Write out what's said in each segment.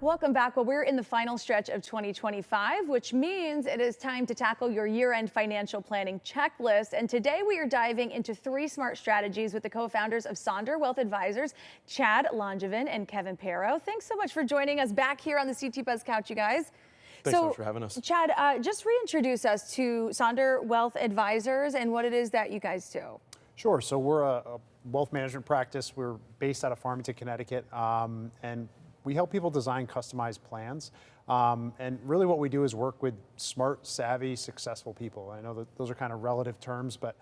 Welcome back. Well, we're in the final stretch of 2025, which means it is time to tackle your year-end financial planning checklist. And today we are diving into 3 smart strategies with the co-founders of Sonder Wealth Advisors, Chad Langevin and Kevin Pero. Thanks so much for joining us back here on the CT Buzz couch, you guys. Thanks so much for having us. Chad, just reintroduce us to Sonder Wealth Advisors and what it is that you guys do. Sure. So we're a wealth management practice. We're based out of Farmington, Connecticut, and we help people design customized plans. And really what we do is work with smart, savvy, successful people. I know that those are kind of relative terms, but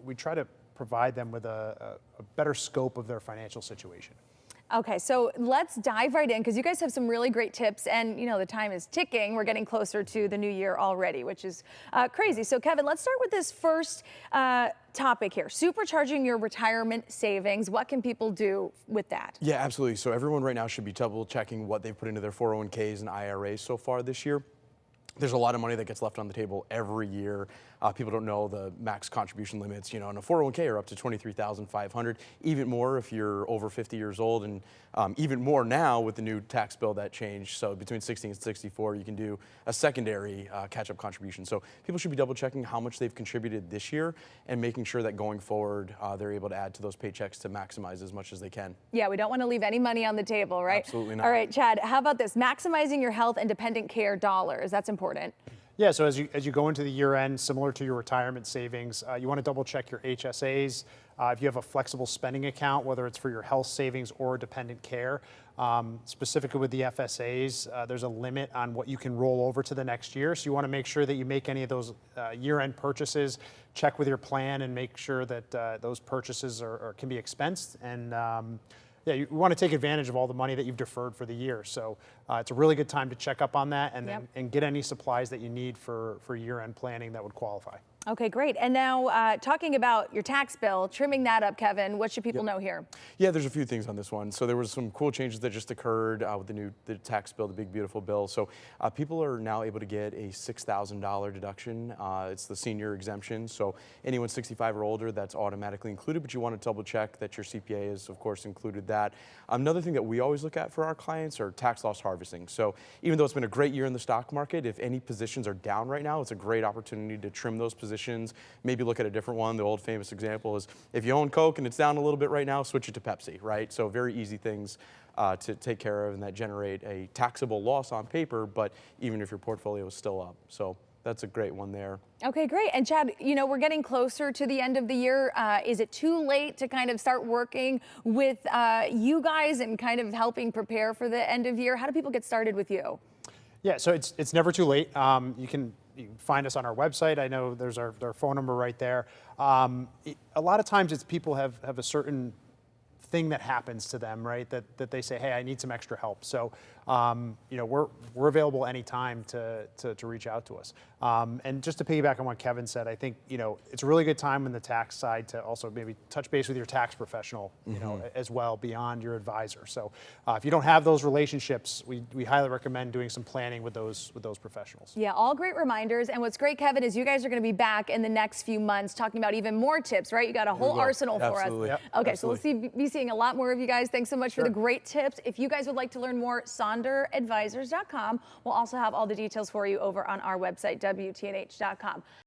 we try to provide them with a better scope of their financial situation. Okay, so let's dive right in because you guys have some really great tips, and you know the time is ticking. We're getting closer to the new year already, which is crazy. So Kevin, let's start with this first topic here, supercharging your retirement savings. What can people do with that? Yeah, absolutely. So everyone right now should be double checking what they've put into their 401ks and IRAs so far this year. There's a lot of money that gets left on the table every year. People don't know the max contribution limits, you know, in a 401k are up to $23,500, even more if you're over 50 years old, and even more now with the new tax bill that changed. So between 60 and 64, you can do a secondary catch-up contribution. So people should be double checking how much they've contributed this year and making sure that going forward, they're able to add to those paychecks to maximize as much as they can. Yeah, we don't want to leave any money on the table, right? Absolutely not. All right, Chad, how about this? Maximizing your health and dependent care dollars. That's important. Yeah, so as you go into the year end, similar to your retirement savings, you want to double check your HSAs. If you have a flexible spending account, whether it's for your health savings or dependent care, specifically with the FSAs, there's a limit on what you can roll over to the next year. So you want to make sure that you make any of those year-end purchases, check with your plan and make sure that those purchases can be expensed. And yeah, you want to take advantage of all the money that you've deferred for the year. So it's a really good time to check up on that and get any supplies that you need for year-end planning that would qualify. Okay, great. And now talking about your tax bill, trimming that up, Kevin, what should people know here? Yeah, there's a few things on this one. So there was some cool changes that just occurred with the tax bill, the big beautiful bill. So people are now able to get a $6,000 deduction. It's the senior exemption. So anyone 65 or older, that's automatically included, but you want to double check that your CPA has, of course, included that. Another thing that we always look at for our clients are tax loss harvesting. So even though it's been a great year in the stock market, if any positions are down right now, it's a great opportunity to trim those positions. Maybe look at a different one. The old famous example is if you own Coke and it's down a little bit right now, switch it to Pepsi, right? So very easy things to take care of and that generate a taxable loss on paper, but even if your portfolio is still up. So that's a great one there. Okay, great. And Chad, you know, we're getting closer to the end of the year. Is it too late to kind of start working with you guys and kind of helping prepare for the end of year? How do people get started with you? Yeah, so it's never too late. You can find us on our website. I know there's our phone number right there. A lot of times it's people have a certain thing that happens to them, right? That they say, hey, I need some extra help. So, you know, we're available anytime to reach out to us. And just to piggyback on what Kevin said, I think, you know, it's a really good time on the tax side to also maybe touch base with your tax professional, you know, as well beyond your advisor. So if you don't have those relationships, we highly recommend doing some planning with those professionals. Yeah, all great reminders. And what's great, Kevin, is you guys are going to be back in the next few months talking about even more tips, right? You got a whole arsenal for us. Yep. Okay, Absolutely. so we'll be seeing a lot more of you guys. Thanks so much for the great tips. If you guys would like to learn more, sonderadvisors.com. We'll also have all the details for you over on our website, WTNH.com.